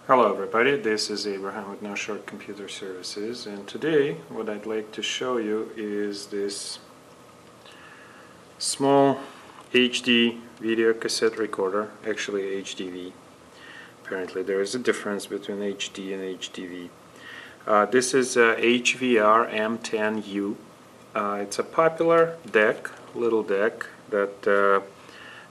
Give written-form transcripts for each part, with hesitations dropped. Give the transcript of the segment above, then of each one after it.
Hello everybody, this is Abraham with No Short Computer Services, and today what I'd like to show you is this small HD video cassette recorder, actually HDV. Apparently there is a difference between HD and HDV. This is a HVR M10U. It's a popular deck, little deck that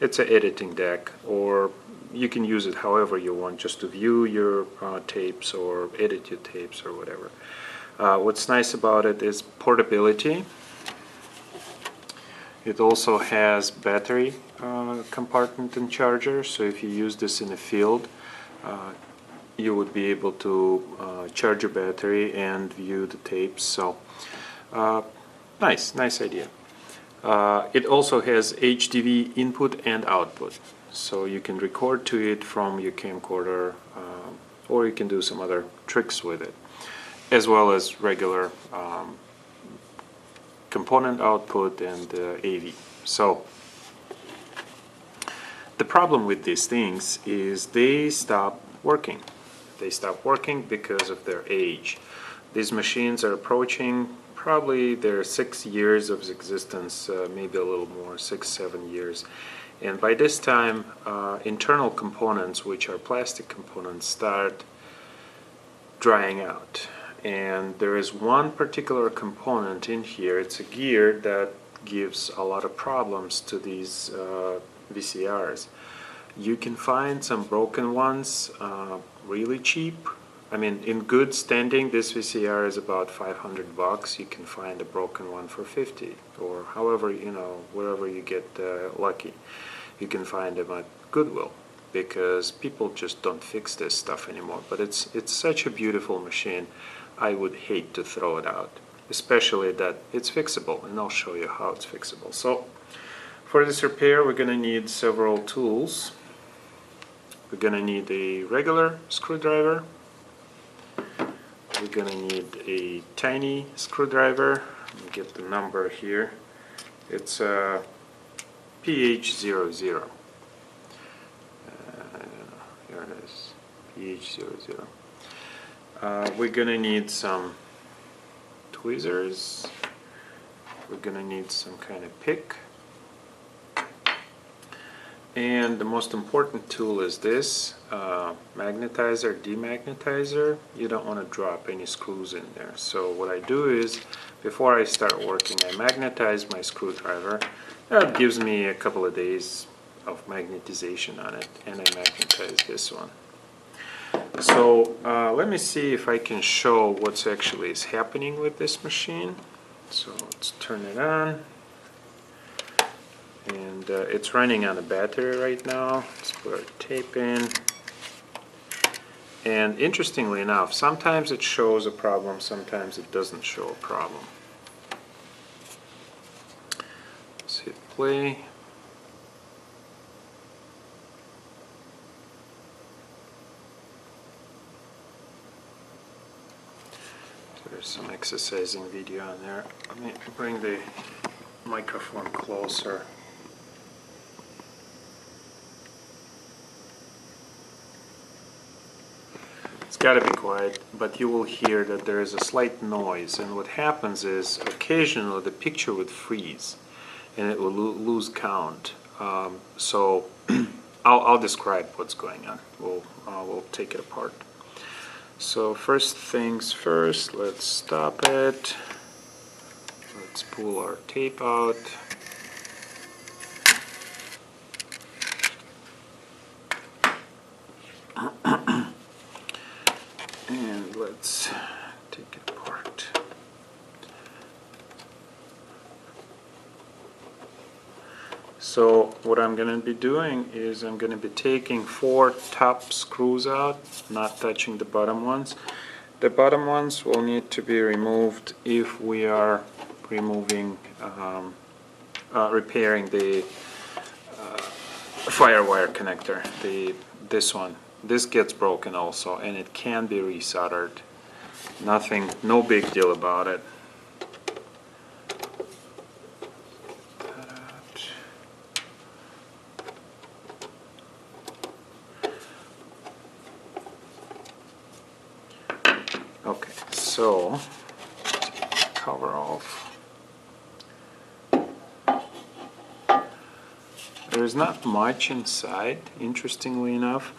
it's an editing deck, or you can use it however you want, just to view your tapes or edit your tapes or whatever. What's nice about it is portability. It also has battery compartment and charger, so if you use this in the field, you would be able to charge your battery and view the tapes. So nice idea. It also has HDV input and output, so you can record to it from your camcorder, or you can do some other tricks with it, as well as regular component output and AV. So the problem with these things is they stop working. They stop working because of their age. These machines are approaching probably their 6 years of existence, maybe a little more, 6-7 years. And by this time, internal components, which are plastic components, start drying out. And there is one particular component in here, it's a gear, that gives a lot of problems to these VCRs. You can find some broken ones really cheap. I mean, in good standing, this VCR is about $500. You can find a broken one for 50, or however, wherever you get lucky. You can find them at Goodwill, because people just don't fix this stuff anymore. But it's such a beautiful machine, I would hate to throw it out, especially that it's fixable, and I'll show you how it's fixable. So for this repair, we're going to need several tools. We're going to need a regular screwdriver. We're going to need a tiny screwdriver. Let me get the number here. It's a PH00. Here it is, PH00. We're going to need some tweezers. We're going to need some kind of pick. And the most important tool is this magnetizer, demagnetizer. You don't want to drop any screws in there. So what I do is, before I start working, I magnetize my screwdriver. That gives me a couple of days of magnetization on it, and I magnetize this one. So let me see if I can show what's actually is happening with this machine. So let's turn it on. And it's running on a battery right now. Let's put our tape in. And interestingly enough, sometimes it shows a problem, sometimes it doesn't show a problem. Let's hit play. So there's some exercising video on there. Let me bring the microphone closer. It's got to be quiet, but you will hear that there is a slight noise, and what happens is occasionally the picture would freeze and it will lose count. So I'll describe what's going on. We'll take it apart. So first things first, let's stop it. Let's pull our tape out. And let's take it apart. So what I'm going to be doing is I'm going to be taking 4 top screws out, not touching the bottom ones. The bottom ones will need to be removed if we are removing, repairing the firewire connector, this one. This gets broken also, and it can be resoldered. No big deal about it. Okay, so cover off. There's not much inside, interestingly enough.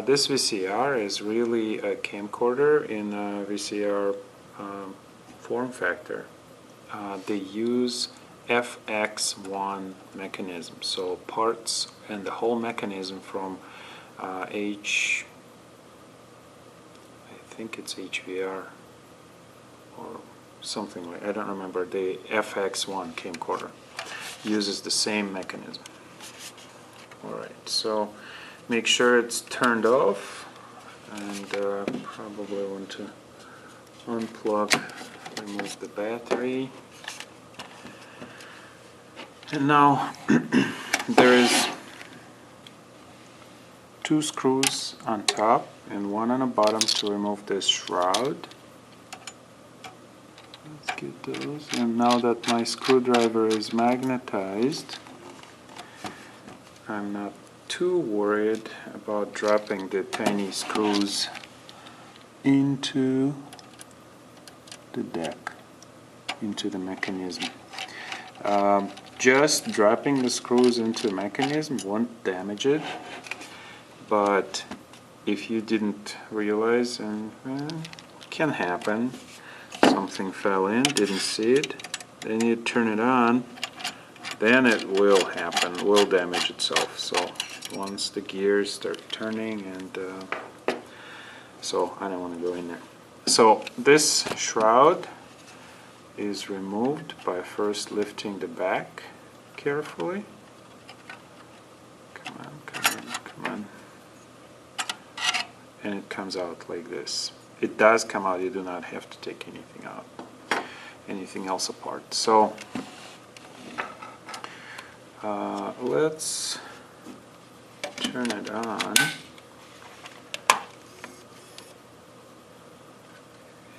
This VCR is really a camcorder in a VCR form factor. They use FX1 mechanism, so parts and the whole mechanism from I think it's HVR or something like, I don't remember, the FX1 camcorder uses the same mechanism. Alright, so make sure it's turned off, and probably want to unplug, remove the battery. And now there is 2 screws on top and 1 on the bottom to remove this shroud. Let's get those. And now that my screwdriver is magnetized, I'm not too worried about dropping the tiny screws into the deck, into the mechanism. Just dropping the screws into the mechanism won't damage it, but if you didn't realize, and it can happen, something fell in, didn't see it, then you turn it on, then it will happen, will damage itself. So once the gears start turning, and so I don't want to go in there. So this shroud is removed by first lifting the back carefully. Come on, come on, come on. And it comes out like this. It does come out, you do not have to take anything out, anything else apart. So let's turn it on,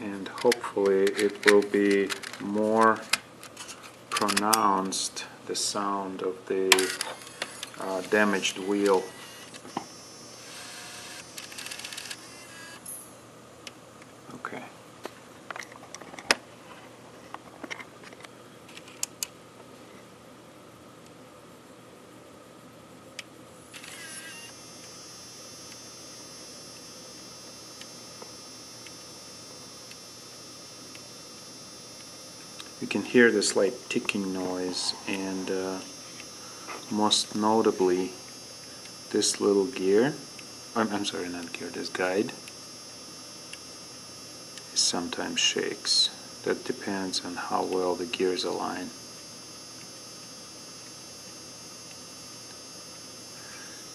and hopefully it will be more pronounced, the sound of the damaged wheel. Okay. You can hear the slight ticking noise, and most notably this little gear, I'm sorry, not gear, this guide sometimes shakes. That depends on how well the gears align.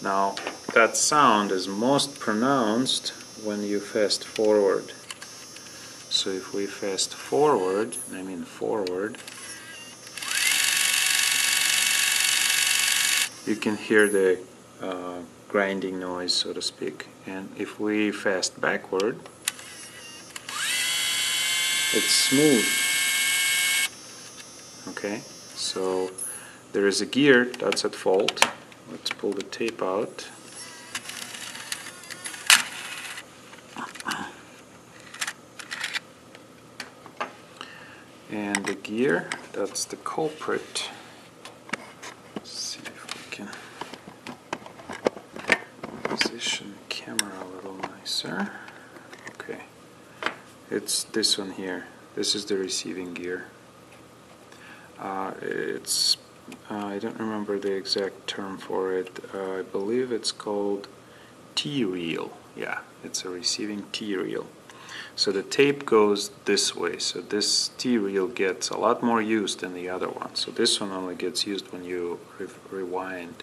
Now that sound is most pronounced when you fast forward. So if we fast forward, I mean forward, you can hear the grinding noise, so to speak. And if we fast backward, it's smooth. Okay, so there is a gear that's at fault. Let's pull the tape out. And the gear, that's the culprit. Let's see if we can position the camera a little nicer. Okay, it's this one here. This is the receiving gear. I don't remember the exact term for it. I believe it's called T-reel. Yeah, it's a receiving T-reel. So the tape goes this way, so this T-reel gets a lot more used than the other one. So this one only gets used when you rewind,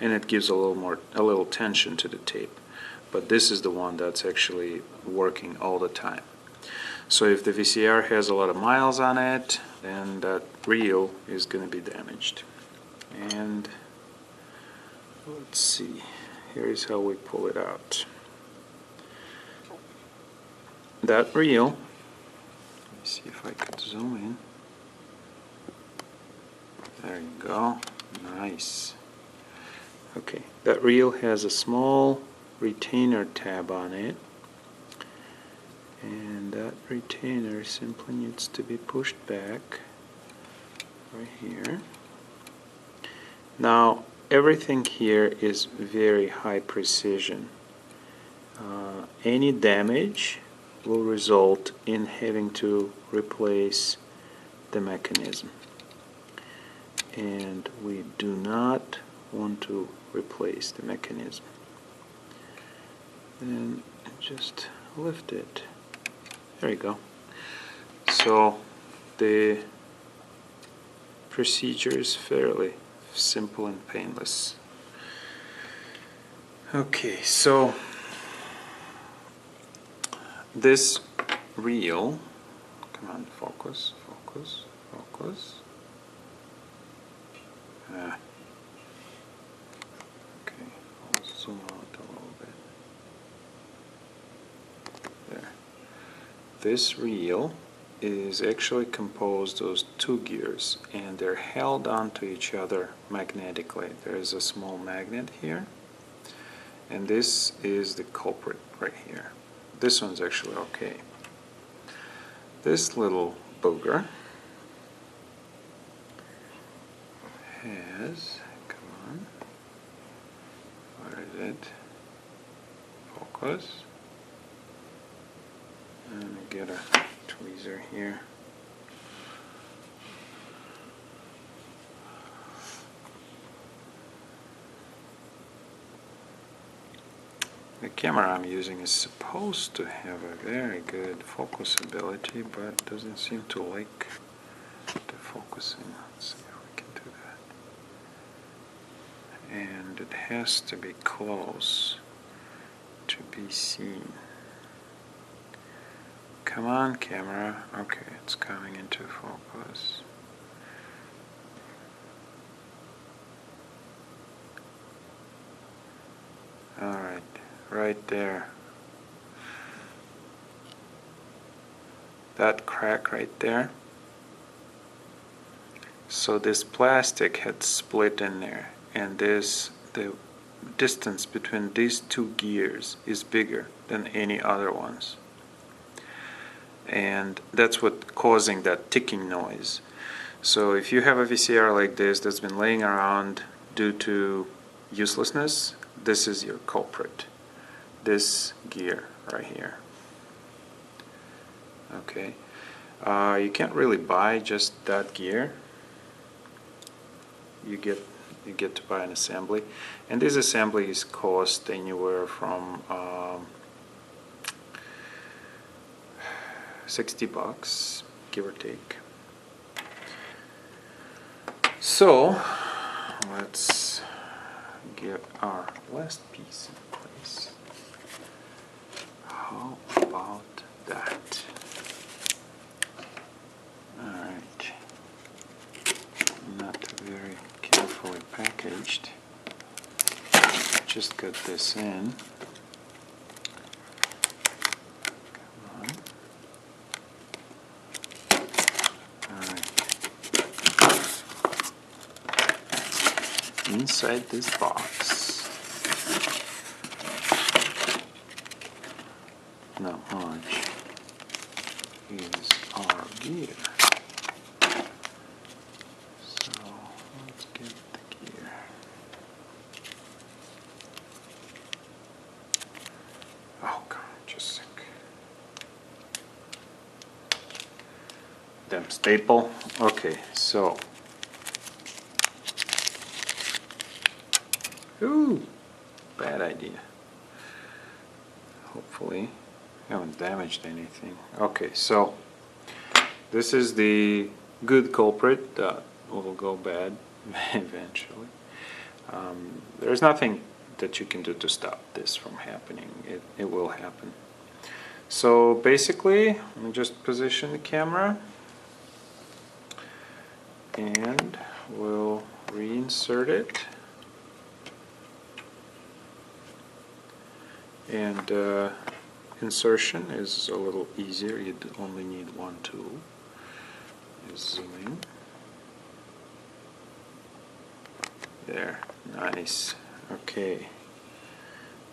and it gives a little tension to the tape. But this is the one that's actually working all the time. So if the VCR has a lot of miles on it, then that reel is going to be damaged. And let's see, here's how we pull it out. That reel, let me see if I could zoom in. There you go, nice. Okay, that reel has a small retainer tab on it, and that retainer simply needs to be pushed back right here. Now everything here is very high precision. Any damage will result in having to replace the mechanism, and we do not want to replace the mechanism. Then just lift it. There you go. So the procedure is fairly simple and painless. Okay, so this reel, come on, focus, focus, focus. Okay, I'll zoom out a little bit. There. This reel is actually composed of two gears, and they're held onto each other magnetically. There is a small magnet here, and this is the culprit right here. This one's actually okay. This little booger has, come on, where is it? Focus. Let me get a tweezer here. The camera I'm using is supposed to have a very good focus ability, but doesn't seem to like the focusing. Let's see if we can do that. And it has to be close to be seen. Come on, camera. Okay, it's coming into focus. Alright, right there. That crack right there. So this plastic had split in there, and the distance between these two gears is bigger than any other ones. And that's what causing that ticking noise. So if you have a VCR like this that's been laying around due to uselessness, this is your culprit. This gear right here. Okay. You can't really buy just that gear. You get to buy an assembly, and these assemblies cost anywhere from $60, give or take. So let's get our last piece in place. How about that? Alright. Not very carefully packaged. Just got this in. Inside this box, not much, is our gear. So let's get the gear. Oh God, just a sec. Damn staple. Okay, so. Ooh, bad idea. Hopefully, I haven't damaged anything. Okay, so this is the good culprit that will go bad eventually. There's nothing that you can do to stop this from happening. It will happen. So basically, let me just position the camera, and we'll reinsert it. And insertion is a little easier. You only need one tool. Just zoom in. There, nice. Okay.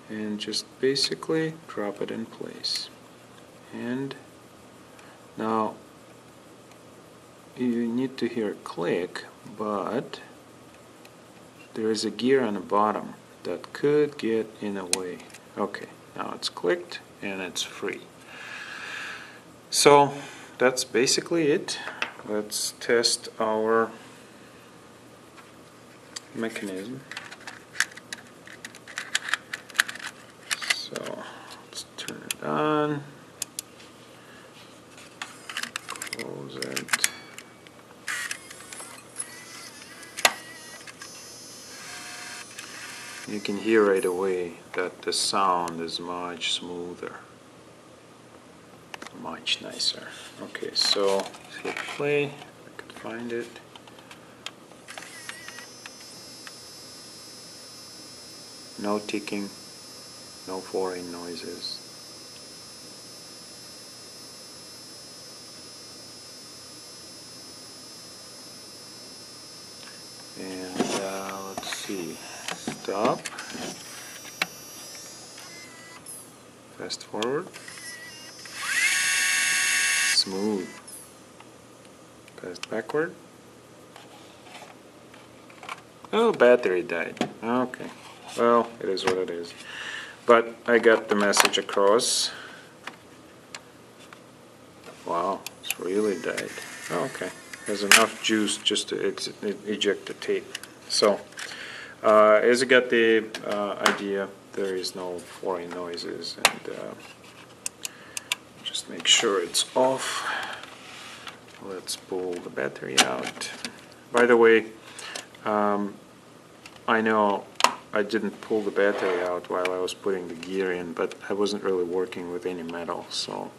And just basically drop it in place. And now you need to hear a click, but there is a gear on the bottom that could get in the way. Okay, now it's clicked and it's free. So that's basically it. Let's test our mechanism. So let's turn it on, close it. You can hear right away that the sound is much smoother, much nicer. Okay, so let's hit play. I could find it. No ticking, no foreign noises. And let's see. Stop. Fast forward. Smooth. Fast backward. Oh, battery died. Okay. Well, it is what it is. But I got the message across. Wow, it's really died. Okay. There's enough juice just to eject the tape. So, as you got the idea, there is no foreign noises, and just make sure it's off. Let's pull the battery out. By the way, I know I didn't pull the battery out while I was putting the gear in, but I wasn't really working with any metal, so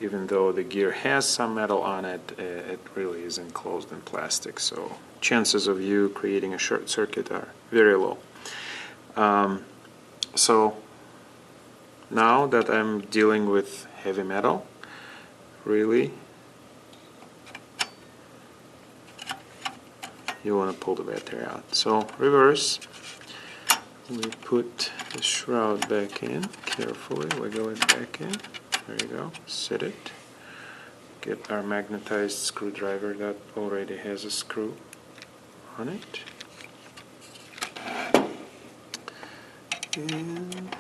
even though the gear has some metal on it, it really is enclosed in plastic, so chances of you creating a short circuit are very low. So now that I'm dealing with heavy metal, really, you want to pull the battery out. So reverse, we put the shroud back in, carefully wiggle it back in. There you go, set it. Get our magnetized screwdriver that already has a screw on it. And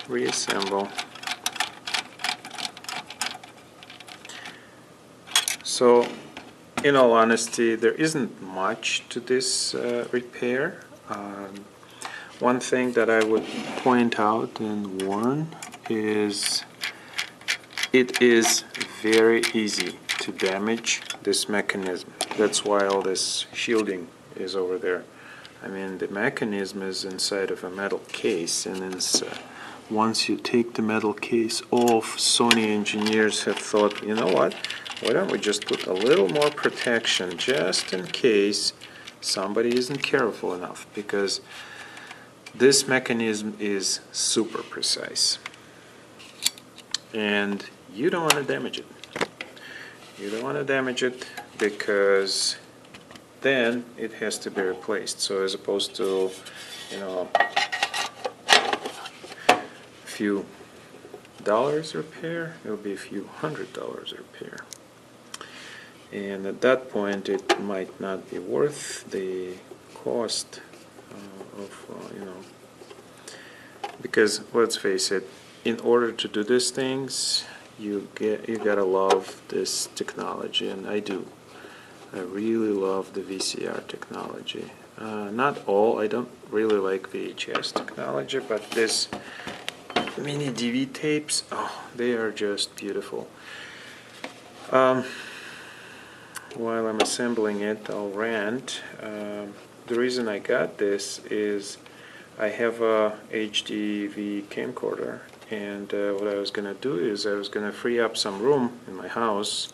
reassemble. So, in all honesty, there isn't much to this repair. One thing that I would point out and warn is it is very easy to damage this mechanism. That's why all this shielding is over there. I mean, the mechanism is inside of a metal case, and it's, once you take the metal case off, Sony engineers have thought, you know what, why don't we just put a little more protection just in case somebody isn't careful enough, because this mechanism is super precise. And you don't want to damage it. You don't want to damage it because then it has to be replaced. So as opposed to, you know, a few dollars repair, it'll be a few $100 repair. And at that point, it might not be worth the cost you know, because let's face it, in order to do these things, you gotta love this technology, and I do. I really love the VCR technology. Not all, I don't really like VHS technology, but this mini DV tapes, oh, they are just beautiful. While I'm assembling it, I'll rant. The reason I got this is I have a HDV camcorder, and what I was going to do is I was going to free up some room in my house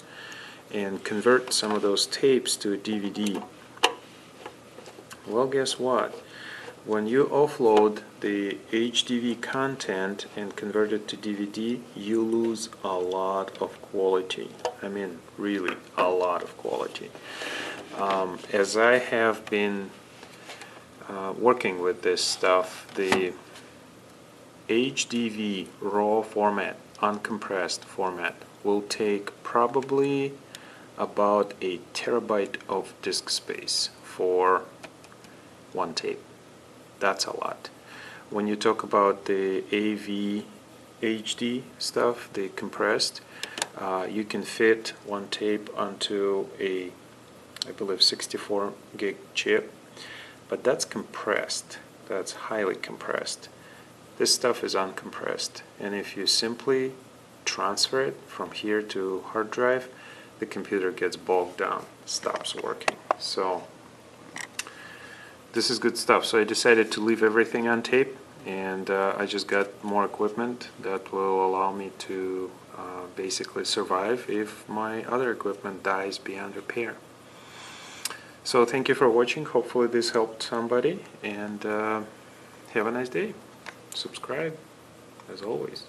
and convert some of those tapes to a DVD. Well, guess what? When you offload the HDV content and convert it to DVD, you lose a lot of quality. I mean, really, a lot of quality. As I have been working with this stuff, the HDV raw format, uncompressed format, will take probably about a terabyte of disk space for one tape. That's a lot. When you talk about the AV HD stuff, the compressed, you can fit one tape onto a, I believe, 64 gig chip, but that's compressed. That's highly compressed. This stuff is uncompressed, and if you simply transfer it from here to hard drive, the computer gets bogged down, stops working. So this is good stuff. So I decided to leave everything on tape, and I just got more equipment that will allow me to basically survive if my other equipment dies beyond repair. So thank you for watching. Hopefully this helped somebody, and have a nice day. Subscribe as always.